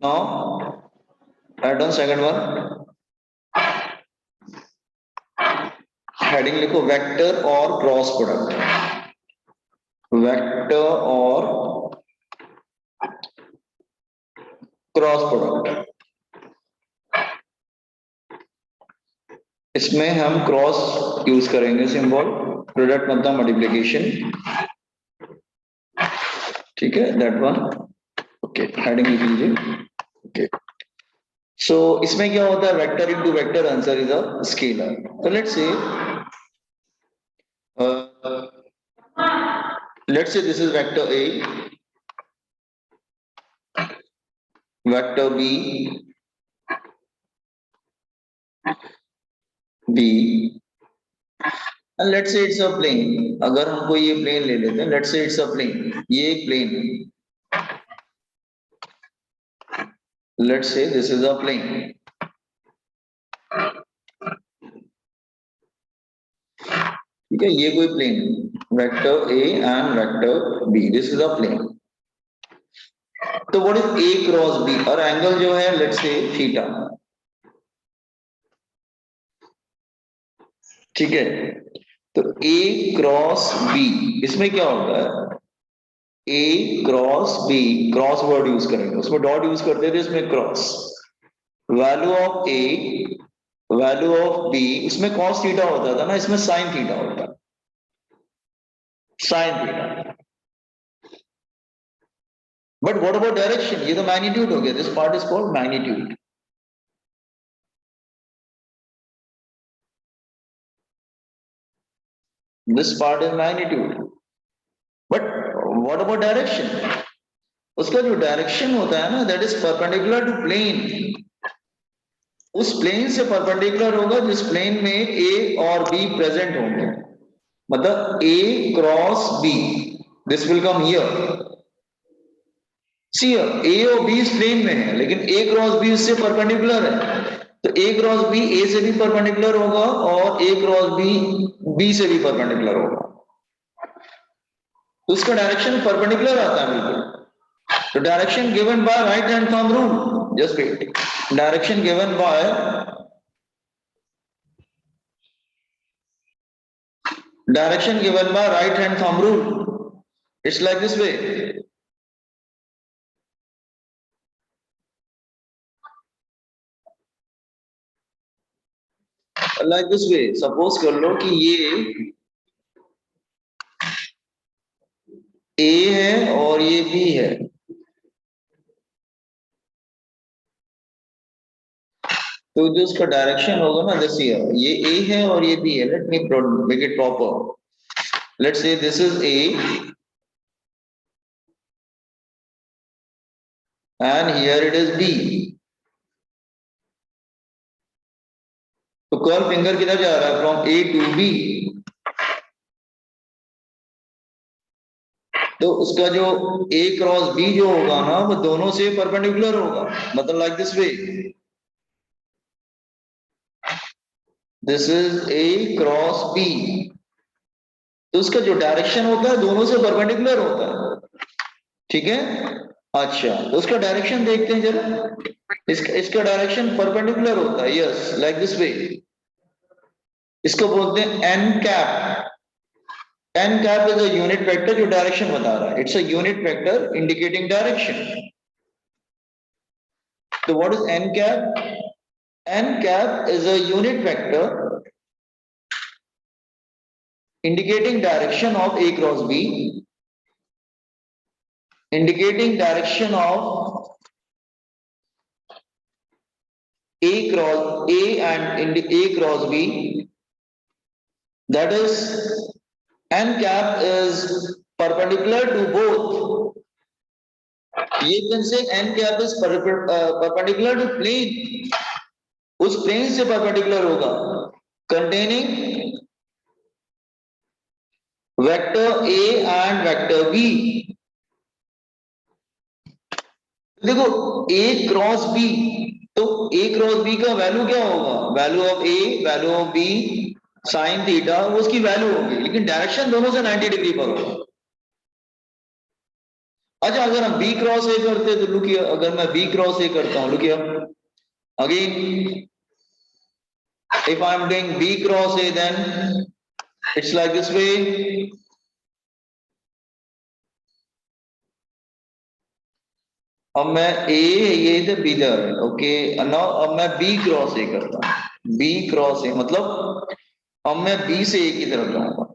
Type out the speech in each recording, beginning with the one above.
Now write down second one. Heading लिखो vector और cross product. Vector और cross product. इसमें हम क्रॉस यूज करेंगे सिंबल. प्रोडक्ट मतलब मल्टीप्लिकेशन. ठीक है, दैट वन. ओके, हेडिंग लिख लीजिए. ओके, सो इसमें क्या होता है, vector into vector answer is a scalar. तो let's say this is vector A, vector B, and let's say it's a plane. अगर हमको ये प्लेन ले लेते हैं, let's say it's a plane. ये एक प्लेन है. Let's say this is a plane. ठीक है, ये कोई प्लेन है. Vector A and vector B. This is a plane. तो what is A cross B? और एंगल जो है let's say थीटा. ठीक है, तो A क्रॉस B इसमें क्या होता है, A cross B, cross word use करेंगे. उसमें डॉट यूज करते थे, इसमें cross. Value of A, value of B, उसमें कॉस थीटा होता था ना, इसमें साइन थीटा होता है. Sine theta. But what about direction? ये तो मैग्नीट्यूड हो गया. This part is called magnitude. This part is magnitude. But what about direction? उसका जो डायरेक्शन होता है ना, that is perpendicular to plane. उस प्लेन से परपेंडिकुलर होगा जिस प्लेन में A और B प्रेजेंट होंगे. मतलब A cross B, this will come here. See, A और B इस प्लेन में है, लेकिन A क्रॉस B उससे परपेंडिकुलर है. तो A क्रॉस B A से भी परपेंडिकुलर होगा और A क्रॉस B B से भी परपेंडिकुलर होगा. तो उसका डायरेक्शन परपेंडिकुलर आता है बिल्कुल. तो direction given by right hand thumb rule. Just wait. Direction given by right hand thumb rule. It's like this way. Like this way. Suppose कर लो कि ये A है और ये B है. तो जो उसका डायरेक्शन होगा ना, जैसे ये A है और ये B है. Let me make it proper. Let's say this is A and here it is B. तो कर्व फिंगर किधर जा रहा है? From A to B. तो उसका जो A क्रॉस B जो होगा ना, वो दोनों से परपेंडिकुलर होगा. मतलब like this way. This is A cross B. तो उसका जो डायरेक्शन होता है दोनों से परपेंडिकुलर होता है. ठीक है. अच्छा, तो उसका डायरेक्शन देखते हैं जरा. इसका डायरेक्शन परपेंडिकुलर होता है. Yes, like this way. इसको बोलते हैं N cap. N cap is a unit vector जो डायरेक्शन बता रहा है. It's a unit vector indicating direction. तो what is N cap? N cap is a unit vector indicating direction of A cross B, indicating direction of A cross A and A cross B. That is, n cap is perpendicular to both. You can say n cap is perpendicular to plane. उस plane से perpendicular होगा, containing vector A and vector B. देखो A cross B, तो A cross B का value क्या होगा? Value of A, value of B, sine theta, वो उसकी वैल्यू होगी. लेकिन डायरेक्शन दोनों से 90 डिग्री पर होगा. अच्छा, अगर हम बी क्रॉस ए करते तो लुक हियर, अगर मैं बी क्रॉस ए करता हूं, look here again, if I am doing B cross A, then it's like this way. अब मैं A, ये इधर B इधर, ओके नाउ अब मैं B क्रॉस A करता हूँ, B क्रॉस A मतलब अब मैं B से A की तरफ जाऊंगा।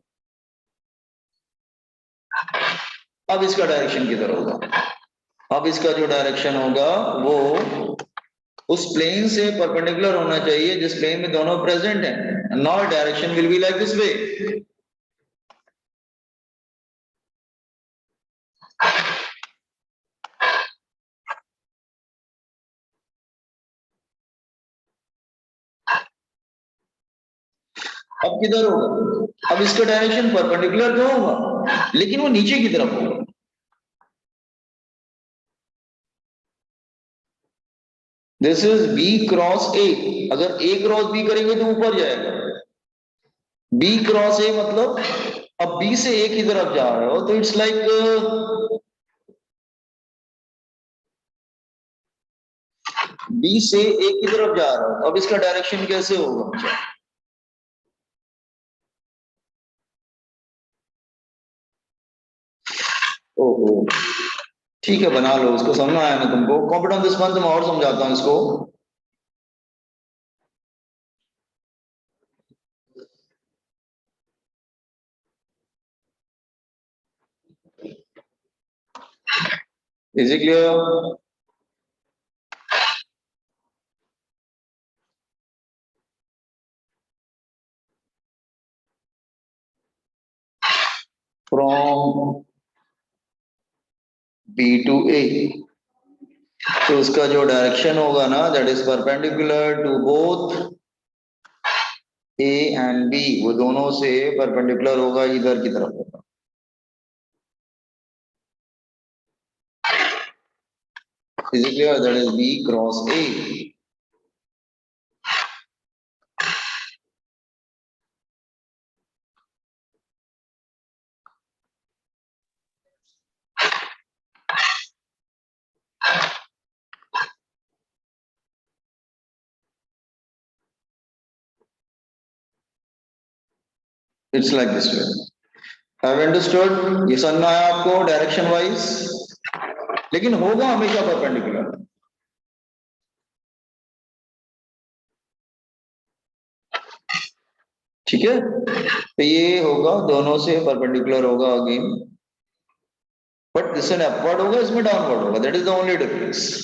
अब इसका डायरेक्शन किधर होगा? अब इसका जो डायरेक्शन होगा वो उस प्लेन से परपेंडिकुलर होना चाहिए जिस प्लेन में दोनों प्रेजेंट हैं। Now direction will be like this वे। अब किधर होगा? अब इसका डायरेक्शन परपेंडिकुलर तो होगा लेकिन वो नीचे की तरफ होगा। This is B cross A, अगर ए क्रॉस बी करेंगे तो ऊपर जाएगा। बी क्रॉस ए मतलब अब बी से ए की तरफ जा रहे हो तो इट्स लाइक बी से ए की तरफ जा रहा हो, अब इसका डायरेक्शन कैसे होगा? ओहो, ठीक है बना लो, इसको समझ में आया ना तुमको? कॉपी ऑन दिस मंथ मैं और समझाता हूँ इसको। Is it clear? From B to A, तो उसका जो डायरेक्शन होगा ना that is perpendicular to both A and B, वो दोनों से परपेंडिकुलर होगा, इधर की तरफ होगा। Is it clear? That is B cross A. It's like this way. Have understood? ये समझ में आया आपको डायरेक्शन वाइज? लेकिन होगा हमेशा परपेंडिकुलर। ठीक है, तो ये होगा दोनों से परपेंडिकुलर होगा again, but this n upward होगा, इसमें डाउनवर्ड होगा, that is the only difference.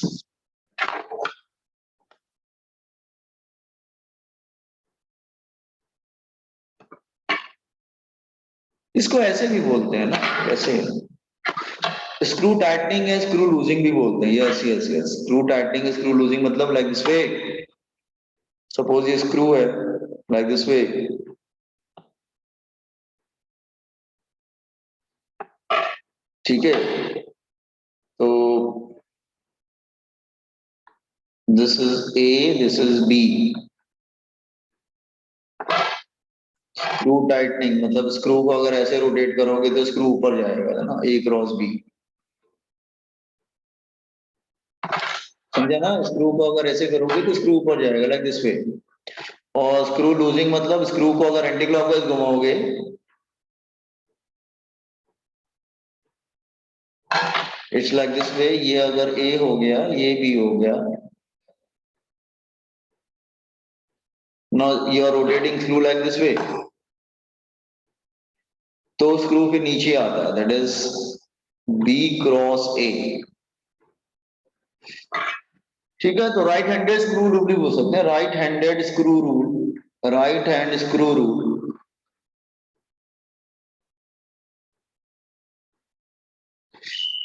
इसको ऐसे भी बोलते हैं ना, ऐसे स्क्रू टाइटनिंग है, स्क्रू लूजिंग भी बोलते हैं। Yes yes yes, screw tightening, screw loosening मतलब लाइक दिस वे। सपोज ये स्क्रू है, लाइक दिस वे, ठीक है? तो this is A, this is B. Screw tightening मतलब स्क्रू को अगर ऐसे रोटेट करोगे तो स्क्रू ऊपर जाएगा, है ना, ए क्रॉस बी। समझे ना? स्क्रू को अगर ऐसे करोगे तो स्क्रू ऊपर जाएगा, लाइक दिस वे। और स्क्रू लूजिंग मतलब स्क्रू को अगर एंटी क्लॉकवाइज घुमाओगे, इट्स लाइक दिस वे। ये अगर ए हो गया, ये बी हो गया, now you are rotating screw like this way, तो स्क्रू फिर नीचे आता है, that is B cross A. ठीक है, तो राइट हैंडेड स्क्रू रूल भी बोल सकते हैं, right handed screw rule, right hand screw rule.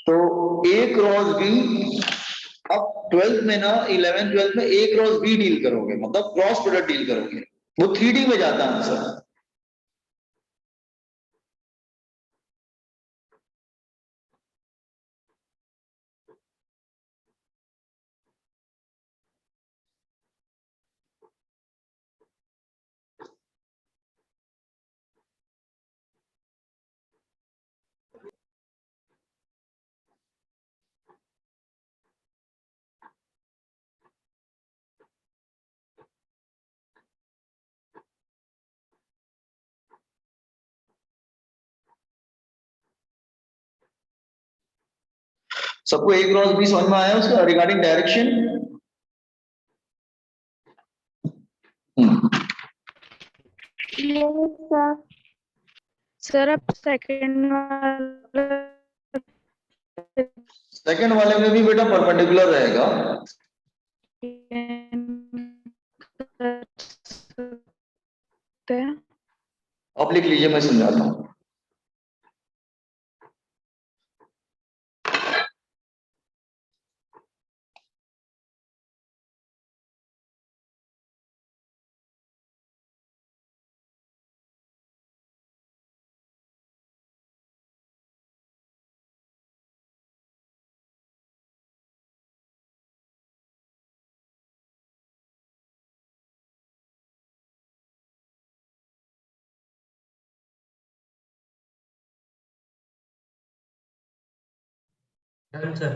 तो ए क्रॉस बी, अब 12th में ना, 11 12th में ए क्रॉस बी डील करोगे, मतलब क्रॉस प्रोडक्ट डील करोगे, वो 3D में जाता है आंसर। सबको ए क्रॉस बी समझ में आया उसका रिगार्डिंग डायरेक्शन? सर अब सेकंड वाले में भी बेटा परपेंडिकुलर रहेगा। अब लिख लीजिए, मैं समझाता हूं। Done sir.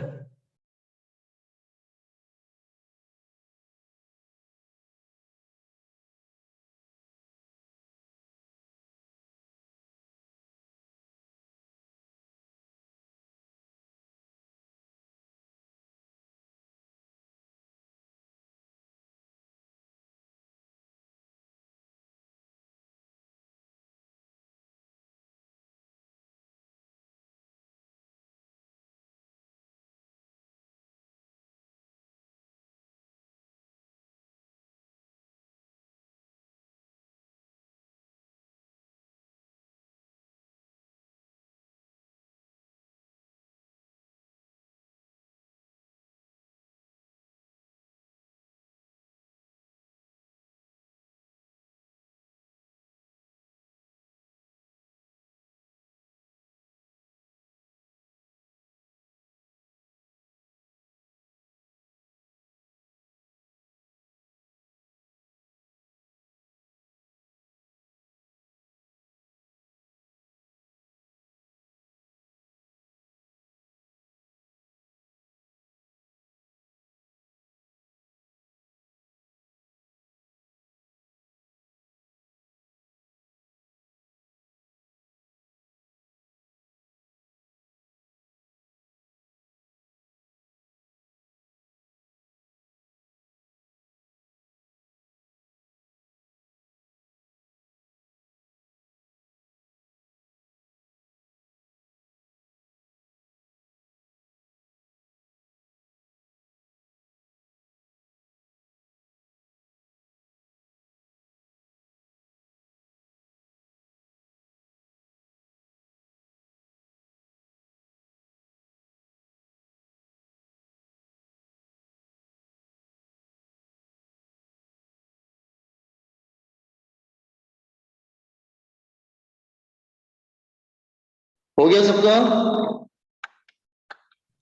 हो गया सबका?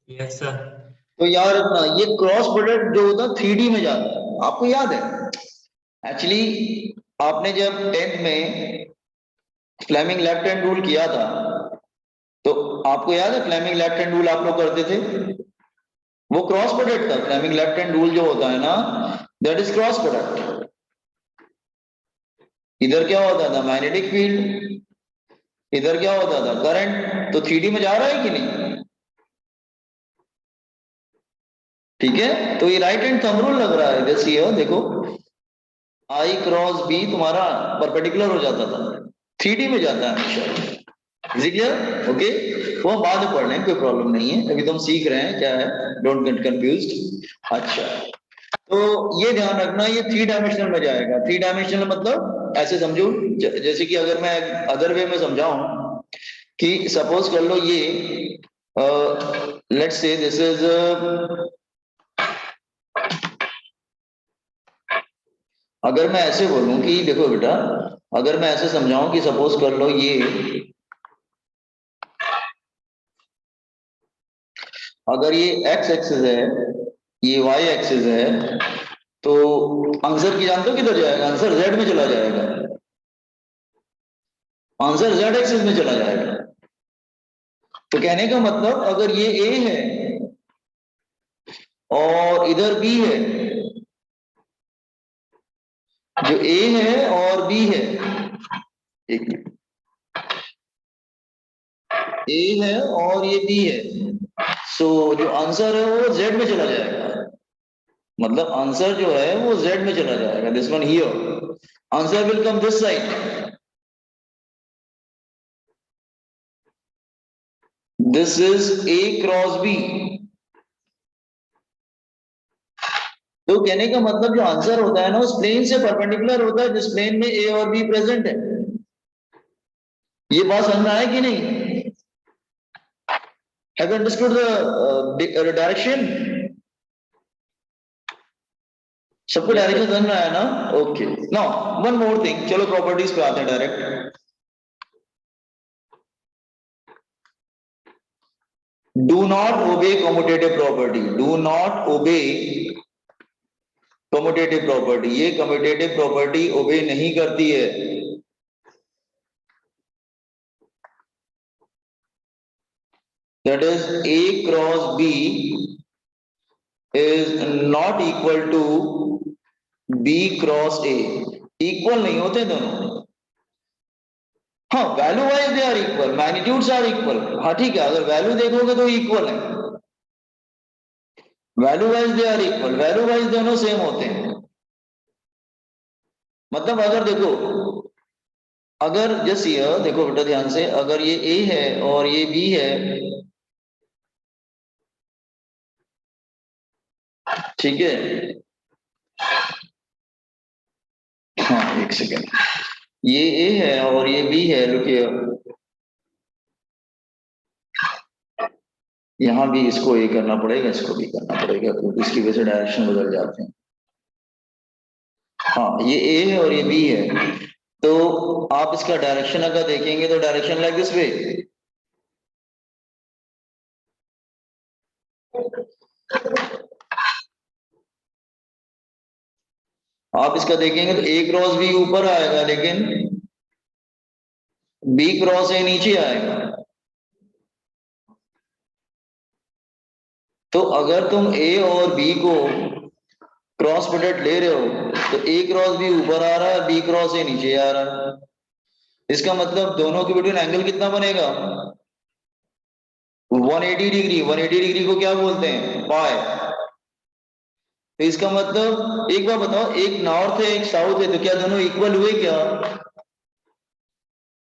Yes sir. तो याद रखना ये क्रॉस प्रोडक्ट जो होता है 3D में जाता है, आपको याद है? एक्चुअली आपने जब 10th में फ्लेमिंग लेफ्ट हैंड रूल किया था तो आपको याद है फ्लेमिंग लेफ्ट हैंड रूल आप लोग करते थे, वो क्रॉस प्रोडक्ट था। फ्लेमिंग लेफ्ट हैंड रूल जो होता है ना, दैट इज क्रॉस प्रोडक्ट। इधर क्या होता था? Magnetic field. इधर क्या होता था? करंट। तो 3D में जा रहा है कि नहीं? ठीक है, तो ये राइट हैंड थंब रूल लग रहा है। जैसे ये देखो आई क्रॉस बी तुम्हारा परपेंडिकुलर हो जाता था, 3D में जाता है हमेशा। Is it clear? ओके, वो हम बाद में पढ़ लेंगे, कोई प्रॉब्लम नहीं है, अभी तो हम सीख रहे हैं क्या है, डोंट गेट कंफ्यूज्ड। अच्छा, तो ये ध्यान रखना ये 3 डायमेंशनल में जाएगा। 3 डायमेंशनल मतलब ऐसे समझो, जैसे कि अगर मैं अदर वे में समझाऊं कि सपोज कर लो ये लेट्स से दिस इज, अगर मैं ऐसे बोलूं कि देखो बेटा, अगर मैं ऐसे समझाऊं कि सपोज कर लो ये, अगर ये एक्स एक्सिस है, ये वाई एक्सिस है, तो आंसर की जानते हो किधर जाएगा? आंसर जेड में चला जाएगा। आंसर जेड एक्सिस में चला जाएगा। तो कहने का मतलब अगर ये ए है और इधर बी है, जो ए है और बी है, एक मिनट, ए है और ये बी है, सो जो आंसर है वो जेड में चला जाएगा, मतलब आंसर जो है वो जेड में चला जाएगा, this one here, answer will come this side, this is A cross B. तो कहने का मतलब जो आंसर होता है ना उस प्लेन से परपेंडिकुलर होता है जिस प्लेन में ए और बी प्रेजेंट है। ये बात समझ में आया कि नहीं? Have you understood the direction? सबको डायरेक्शन समझ में आया ना? Okay, now one more thing, चलो प्रॉपर्टीज पे आते हैं डायरेक्ट। Do not obey commutative property, do not obey commutative property, ये कम्यूटेटिव प्रॉपर्टी ओबे नहीं करती है। That is A cross B is not equal to B cross A, equal नहीं होते दोनों। हाँ, value wise they are equal, magnitudes are equal, हाँ ठीक है, अगर वैल्यू देखोगे तो इक्वल है, value wise they are equal, value wise दोनों सेम होते हैं। मतलब अगर देखो, अगर जैसे ये देखो बेटा ध्यान से, अगर ये ए है और ये बी है, ठीक है, हाँ एक सेकेंड, ये ए है और ये बी है, रुकिए, यहां भी इसको ए करना पड़ेगा, इसको भी करना पड़ेगा, क्योंकि इसकी वजह से डायरेक्शन बदल जाते हैं। हाँ, ये ए है और ये बी है, तो आप इसका डायरेक्शन अगर देखेंगे तो डायरेक्शन लाइक दिस वे, आप इसका देखेंगे तो ए क्रॉस बी ऊपर आएगा लेकिन बी क्रॉस ए नीचे आएगा। तो अगर तुम ए और बी को क्रॉस प्रोडक्ट ले रहे हो तो ए क्रॉस बी ऊपर आ रहा है, बी क्रॉस ए नीचे आ रहा है, इसका मतलब दोनों के बिटवीन एंगल कितना बनेगा? 180 डिग्री। 180 डिग्री को क्या बोलते हैं? पाई। तो इसका मतलब एक बार बताओ, एक नॉर्थ है एक साउथ है, तो क्या दोनों इक्वल हुए क्या?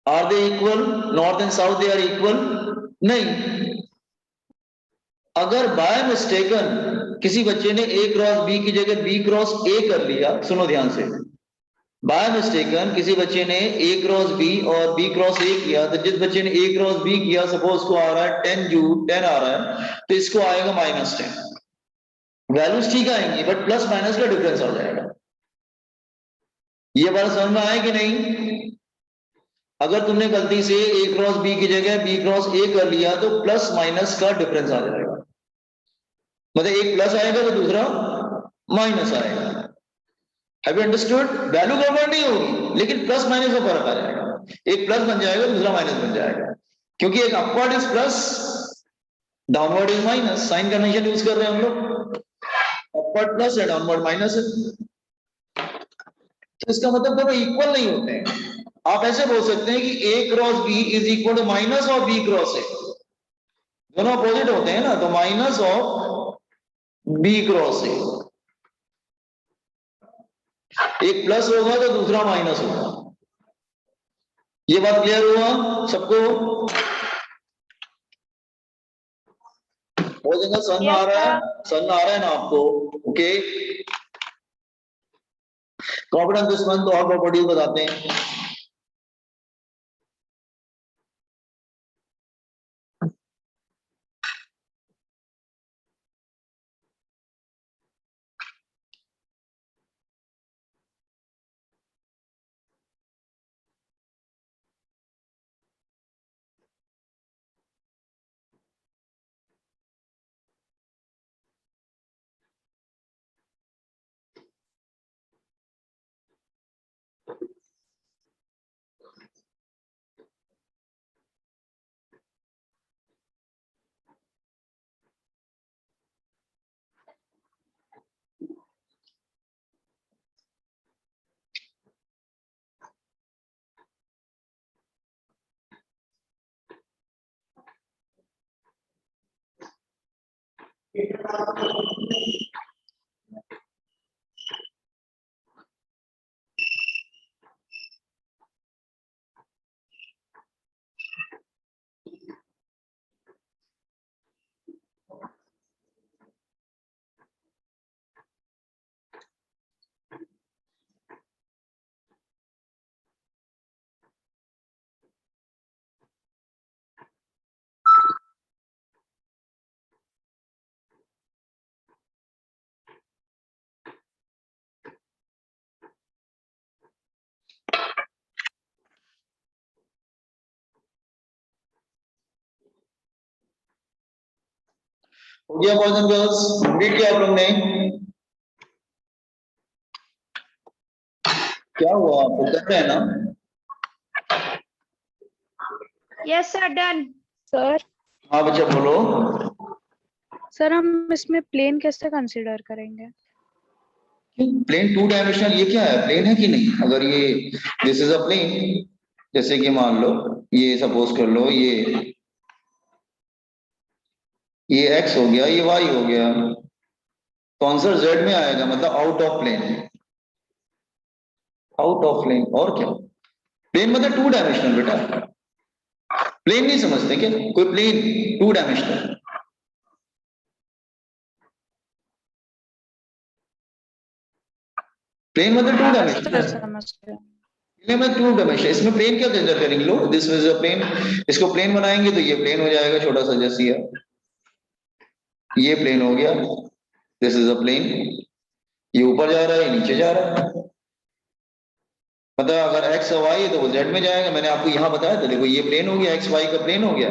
Are they equal? North and south they are equal? नहीं। अगर बाय मिस्टेकन किसी बच्चे ने ए क्रॉस बी की जगह बी क्रॉस ए कर लिया, सुनो ध्यान से, बाय मिस्टेकन किसी बच्चे ने ए क्रॉस बी और बी क्रॉस ए किया, तो जिस बच्चे ने ए क्रॉस बी किया सपोज को आ रहा है 10 जू 10 आ रहा है, तो इसको आएगा -10। वैल्यूज ठीक आएंगी बट प्लस माइनस का डिफरेंस आ जाएगा। ये बात समझ में आए कि नहीं? अगर तुमने गलती से ए क्रॉस बी की जगह बी क्रॉस ए कर लिया तो प्लस माइनस का डिफरेंस आ जाएगा, मतलब एक प्लस आएगा तो दूसरा माइनस आएगा। Have you understood? वैल्यू गड़बड़ नहीं होगी लेकिन प्लस माइनस का फर्क आ जाएगा, एक प्लस बन जाएगा दूसरा माइनस बन जाएगा, क्योंकि एक upward is plus, downward is minus, sign convention use कर रहे हैं हम लोग, अपवर्ड प्लस है डाउनवर्ड माइनस है, तो इसका मतलब दोनों इक्वल नहीं होते हैं। आप ऐसे बोल सकते हैं कि A cross B is equal to minus of B cross A, दोनों अपोजिट होते हैं ना, तो minus of B cross A, एक प्लस होगा तो दूसरा माइनस होगा। ये बात क्लियर हुआ सबको? हो जाएगा, समझ में आ यस रहा है? सर। समझ में आ रहा है ना आपको? ओके, कॉन्फिडेंस दुश्मन तो और प्रॉपर्टीज बताते हैं। हो गया बॉयज एंड गर्ल्स, कंप्लीट किया आप लोग ने? क्या हुआ, आपको कर रहे हैं ना? Yes sir, done. सर हाँ बच्चा बोलो। सर हम इसमें प्लेन कैसे कंसीडर करेंगे? प्लेन टू डायमेंशनल, ये क्या है, प्लेन है कि नहीं? अगर ये दिस इज अ प्लेन, जैसे कि मान लो ये सपोज कर लो ये x हो गया, ये y हो गया, तो आंसर z में आएगा, मतलब out of plane. Out of plane और क्या? प्लेन मतलब टू डायमेंशनल बेटा। प्लेन नहीं समझते क्या कोई? प्लेन टू डायमेंशनल, प्लेन मतलब टू सर डायमेंशनल। समझ गए। प्लेन में टू डायमेंशन, इसमें प्लेन क्या कंसीडर करेंगे लोग? दिस इज अ प्लेन, इसको प्लेन बनाएंगे तो ये प्लेन हो जाएगा, छोटा सा जैसी है, ये प्लेन हो गया, दिस इज अ प्लेन। ये ऊपर जा रहा है, ये नीचे जा रहा है, मतलब अगर x और y है तो वो z में जाएगा। मैंने आपको यहाँ बताया था, देखो ये प्लेन हो गया, x y का प्लेन हो गया,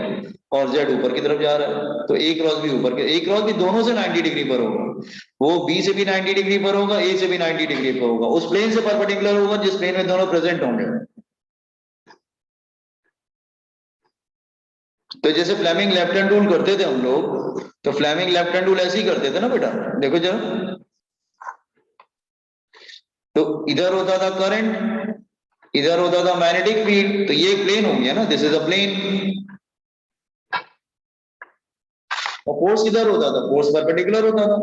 और z ऊपर की तरफ जा रहा है, तो a क्रॉस भी ऊपर के, a क्रॉस भी दोनों से 90 डिग्री पर होगा, वो b से भी 90 डिग्री पर होगा, a से भी 90 डिग्री पर होगा, उस प्लेन से परपेंडिकुलर होगा जिस प्लेन में दोनों प्रेजेंट होंगे। तो जैसे फ्लेमिंग लेफ्ट हैंड रूल करते थे हम लोग, तो फ्लेमिंग लेफ्ट हैंड रूल ऐसे ही करते थे ना बेटा, देखो जरा, तो इधर होता था करंट, इधर होता था मैग्नेटिक फील्ड, तो ये प्लेन हो गया ना, दिस इज अ प्लेन। और फोर्स किधर होता था? फोर्स परपेंडिकुलर होता था,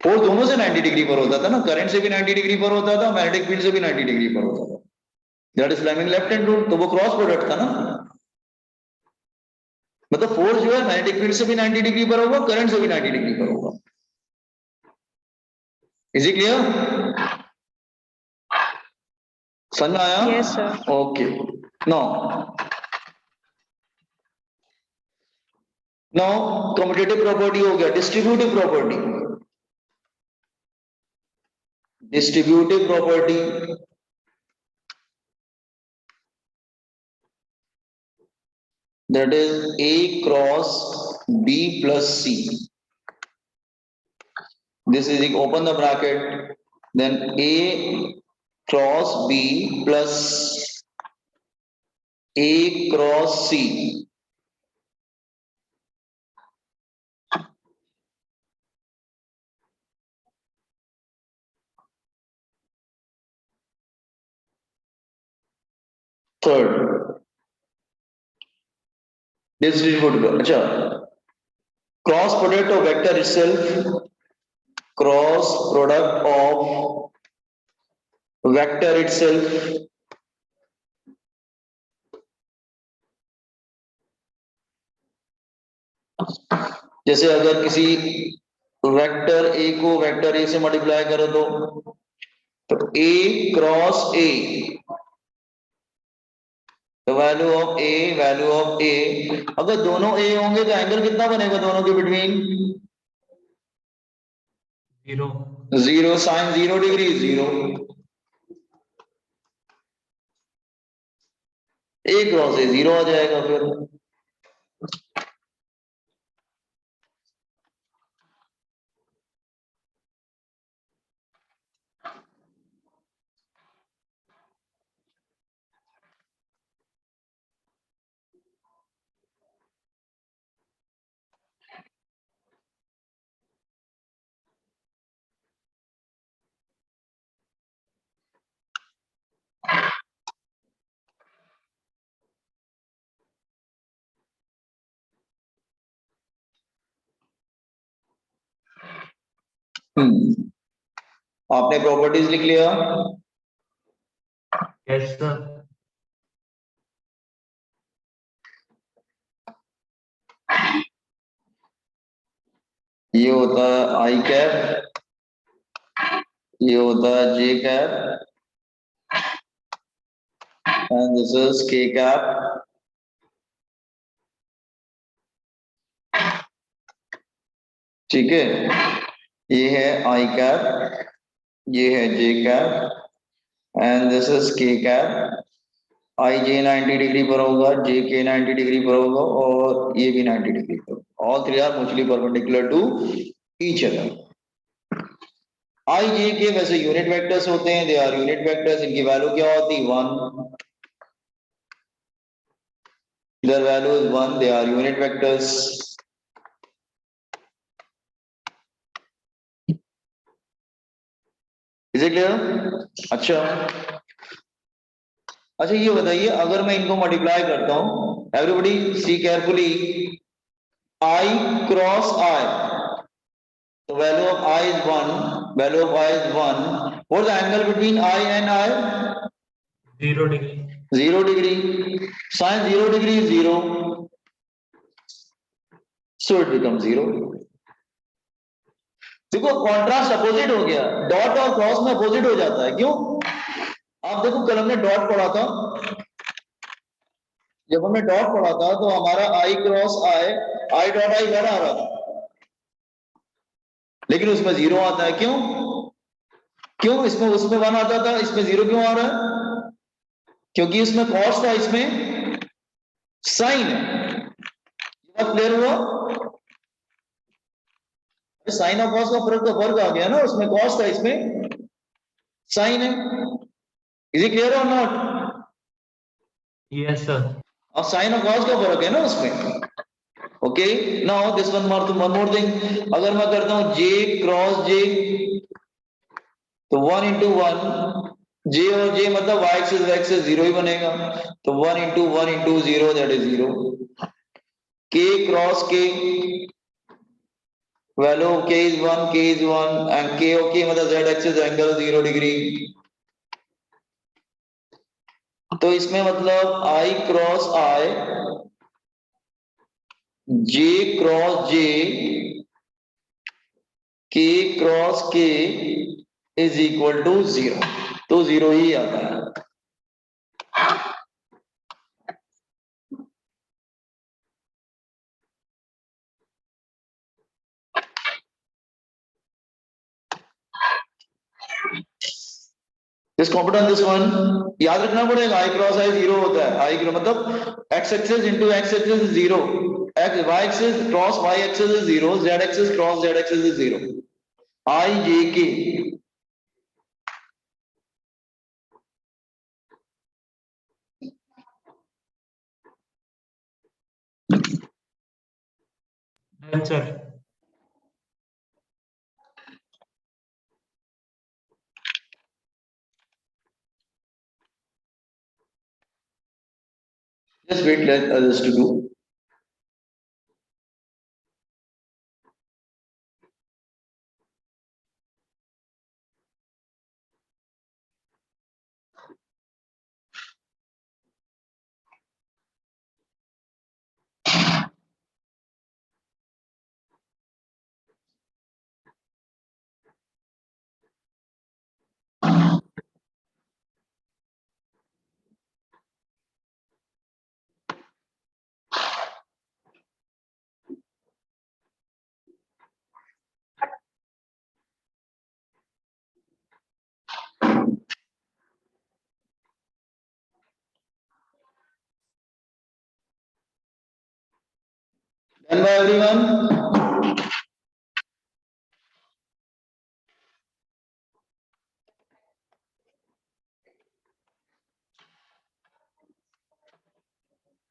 फोर्स दोनों से 90 डिग्री पर होता था ना, करंट से भी 90 डिग्री पर होता था, मैग्नेटिक फील्ड से भी 90 डिग्री पर होता था। That is Fleming left hand rule, तो वो क्रॉस प्रोडक्ट था ना, मतलब फोर्स जो है मैग्नेटिक फील्ड से भी 90 डिग्री पर होगा, करंट से भी 90 डिग्री पर होगा। Is it clear? समझ में आया? Yes sir. Okay, now commutative property हो गया, distributive property. Distributive property, that is A cross B plus C. This is open the bracket, then A cross B plus A cross C. Third, distributive. अच्छा, cross product of vector itself, cross product of vector itself, जैसे अगर किसी vector A को vector A से multiply करो तो ए cross ए, तो value of ए, अगर दोनों ए होंगे तो एंगल कितना बनेगा दोनों के between? Zero. Zero, sine 0 degree, zero. A cross A zero आ जाएगा फिर। आपने प्रॉपर्टीज लिख लिया? Yes sir. ये होता है आई कैप, ये होता है J cap, and this is K cap. ठीक है, ये है आई कैप, ये है J cap, and this is K cap. I J 90 degree पर होगा, जे के 90 डिग्री पर होगा, और ये भी 90 डिग्री पर। All three are mutually perpendicular to each other. I J K वैसे यूनिट वेक्टर्स होते हैं, दे आर यूनिट वेक्टर्स। इनकी वैल्यू क्या होती है? 1। their value is 1, they are unit vectors. Is it clear? अच्छा, अच्छा ये बताइए, अगर मैं इनको मल्टीप्लाई करता हूं, everybody see carefully, I cross I, तो value of I is 1, value of I is 1, what is the angle between I and I? 0 degree. 0 degree, sin 0 degree is 0, so it becomes 0. देखो contrast opposite हो गया, dot और cross में opposite हो जाता है, क्यों? आप देखो कल हमने डॉट पढ़ा था, जब हमने डॉट पढ़ा था तो हमारा आई क्रॉस आई डॉट आई घर आ रहा था, लेकिन उसमें 0 आता है, क्यों? क्यों इसमें उसमें 1 आता था, इसमें 0 क्यों आ रहा है? क्योंकि इसमें कॉस था, इसमें साइन है। बात क्लियर हुआ? साइन और कॉस का फर्क आ गया ना, उसमें कॉस था, इसमें साइन है। इज इट क्लियर और नॉट? Yes sir. और साइन और कॉस का फर्क है ना उसमें। Okay, now this one more thing, अगर मैं करता हूं जे क्रॉस जे, तो 1 इंटू 1, जे और जे मतलब y एक्सिस 0 ही बनेगा, तो 1 into 0 that is 0। k cross k, value of k is 1 and k okay मतलब z एक्सिस एंगल 0 डिग्री, तो इसमें मतलब I cross I, J cross J, K cross K is equal to 0, तो 0 ही आता है। Just comment on this one, याद रखना पड़ेगा, I क्रॉस I 0 होता है, I मतलब x axis into x axis 0, y axis cross y axis is 0, z axis cross z axis is 0, I j k। Done sir. Just wait, let others to do. Done by everyone?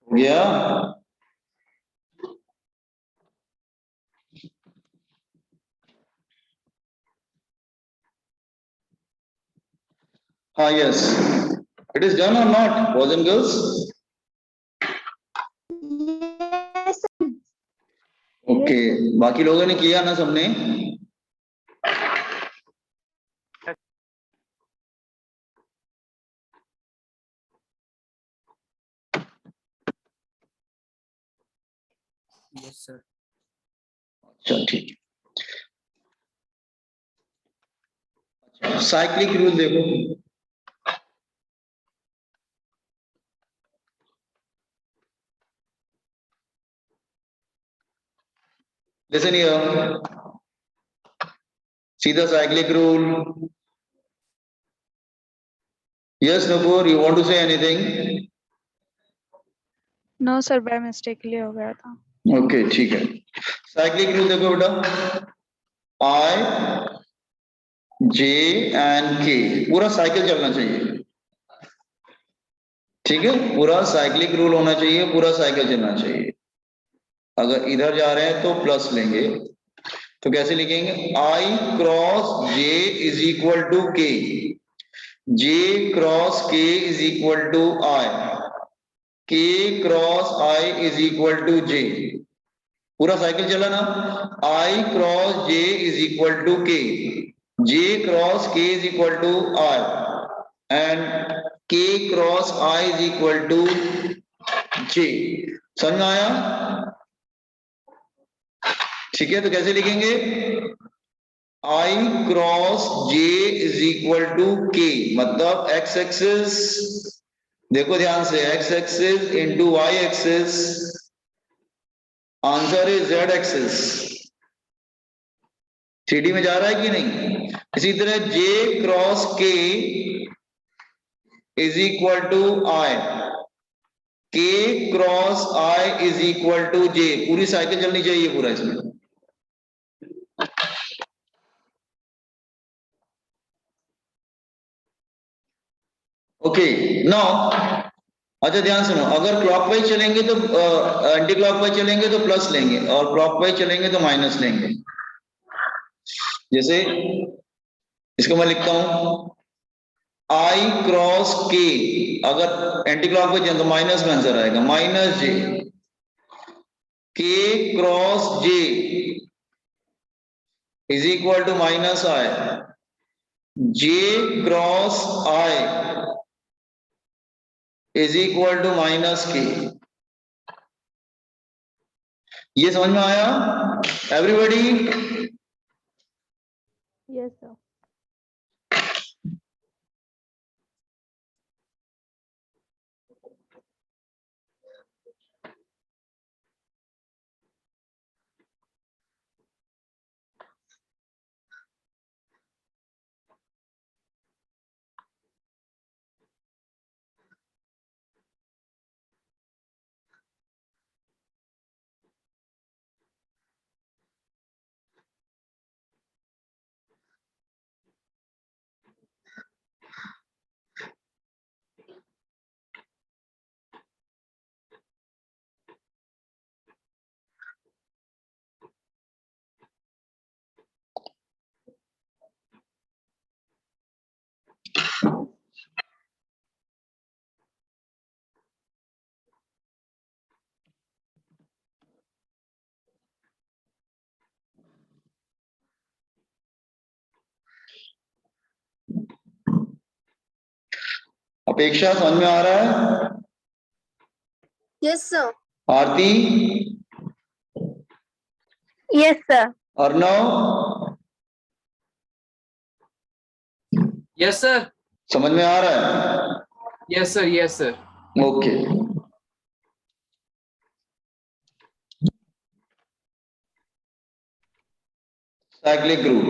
हो गया? हाँ, yes. It is done or not, boys and girls? Yes, Okay, बाकी लोगों ने किया ना सबने? Sir. अच्छा ठीक है। साइक्लिक रूल देखो, listen here, see the cyclic rule. Yes, Nupur, you want to say anything? No sir, by mistakenly हो गया था। ओके ठीक है। साइक्लिक रूल देखो बेटा, आई जे एंड के, पूरा साइकिल चलना चाहिए, ठीक है, पूरा साइक्लिक रूल होना चाहिए, पूरा साइकिल चलना चाहिए। अगर इधर जा रहे हैं तो प्लस लेंगे, तो कैसे लिखेंगे, i cross J is equal to k, j cross k is equal to i, k cross I is equal to j, पूरा साइकिल चला ना, i cross J is equal to k, j cross k is equal to i and k cross I is equal to j. समझ में आया? ठीक है, तो कैसे लिखेंगे, i cross J is equal to k, मतलब एक्स एक्सिस, देखो ध्यान से, x axis into y axis, answer is z axis. 3D में जा रहा है कि नहीं? इसी तरह j cross k is equal to i, k cross I is equal to j, पूरी साइकिल चलनी चाहिए पूरा इसमें। ओके नाउ, अच्छा ध्यान सुनो, अगर क्लॉकवाइज चलेंगे तो एंटी क्लॉकवाइज चलेंगे तो प्लस लेंगे, और क्लॉकवाइज चलेंगे तो माइनस लेंगे। जैसे इसको मैं लिखता हूं, आई क्रॉस के, अगर एंटी क्लॉकवाइज है तो माइनस में आंसर आएगा, minus J, K cross J is equal to minus I, J cross I is equal to minus K. ये समझ में आया एवरीबॉडी? Yes sir. अपेक्षा समझ में आ रहा है? Yes, sir. Aarti, Yes, sir. Arnav, yes sir. समझ में आ रहा है? Yes sir. Yes sir. Okay, cyclic rule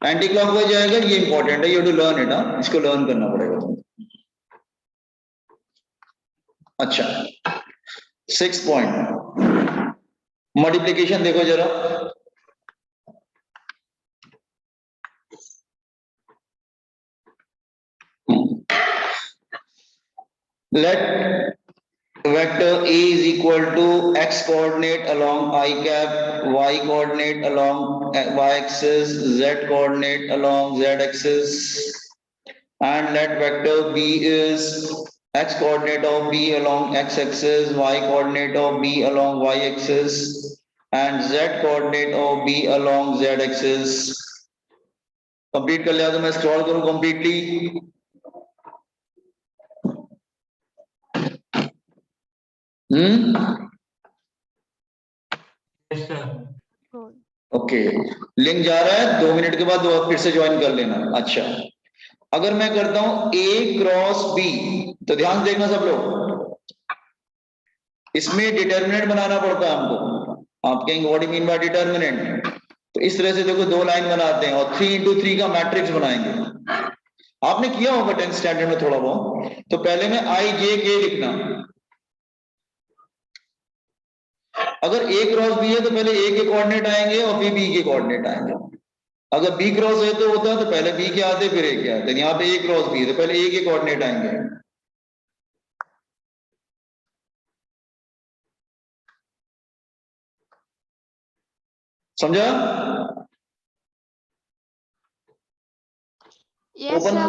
anti clockwise जाएगा, ये इंपॉर्टेंट है, यू टू लर्न इट, इसको लर्न करना पड़ेगा तुमको। अच्छा 6 पॉइंट, मल्टीप्लीकेशन देखो जरा, let vector A is equal to x coordinate along I cap, y coordinate along y axis, z coordinate along z axis, and let vector B is x coordinate of B along x axis, y coordinate of B along y axis, and z coordinate of B along z axis. Complete कर लिया तो मैं scroll करूं completely, Yes, sir. Okay, link जा रहा है, 2 minute के बाद दोबारा फिर से ज्वाइन कर लेना। अच्छा, अगर मैं करता हूं A क्रॉस B, तो ध्यान से देखना सब लोग, इसमें डिटर्मिनेंट बनाना पड़ता है हमको। आप कहेंगे what you mean by determinant, तो इस तरह से देखो 2 लाइन बनाते हैं और 3 into 3 का मैट्रिक्स बनाएंगे। आपने किया होगा 10th स्टैंडर्ड में थोड़ा बहुत। तो पहले में I J K लिखना, अगर A क्रॉस B है तो पहले A के कोऑर्डिनेट आएंगे और फिर B के कोऑर्डिनेट आएंगे। अगर B क्रॉस A तो होता है तो पहले B के आते फिर A के आते। यहाँ पे A क्रॉस B है तो पहले A के कोऑर्डिनेट आएंगे। समझा?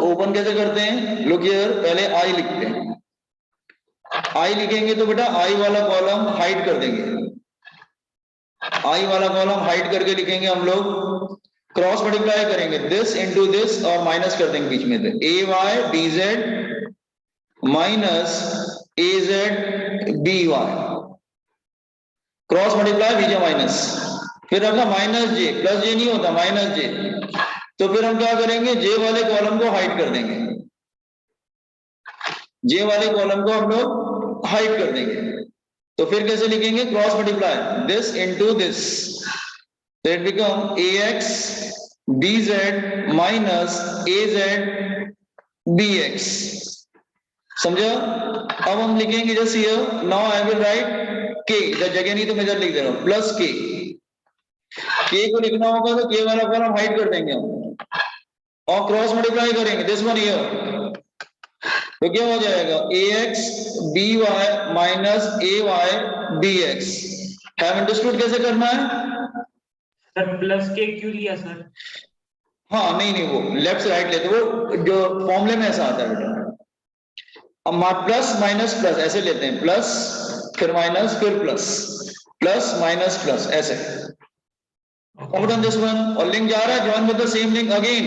ओपन कैसे करते हैं? लुक हियर, पहले I लिखते हैं। I लिखेंगे तो बेटा I वाला कॉलम हाइड कर देंगे, I वाला कॉलम हाइड करके लिखेंगे हम लोग, क्रॉस मल्टीप्लाई करेंगे दिस इनटू दिस और माइनस कर देंगे बीच में से, a y d z minus a z b y, cross multiply b j minus, फिर रखा माइनस जे, प्लस जे नहीं होता माइनस जे, तो फिर हम क्या करेंगे, जे वाले कॉलम को हाइड कर देंगे, जे वाले कॉलम को हम लोग हाइड कर देंगे। तो फिर कैसे लिखेंगे, cross multiply this into this, so it become ax bz minus az bx। समझा? अब हम लिखेंगे जैसे here, now I will write k, इधर जगह नहीं तो मैं इधर लिख दे रहा हूं, प्लस k को लिखना होगा तो k वाला कॉलम हाइड कर देंगे हम और क्रॉस मल्टीप्लाई करेंगे दिस वन हियर, तो क्या हो जाएगा ax by minus ay bx। Have understood कैसे करना है? सर प्लस के क्यों लिया सर? हाँ नहीं वो लेफ्ट से राइट लेते, वो जो फॉर्मूले में ऐसा आता है बेटा। अब प्लस माइनस प्लस ऐसे लेते हैं, प्लस फिर माइनस फिर प्लस, प्लस माइनस प्लस ऐसे। दिस वन, और लिंक जा रहा है, join with the same link again.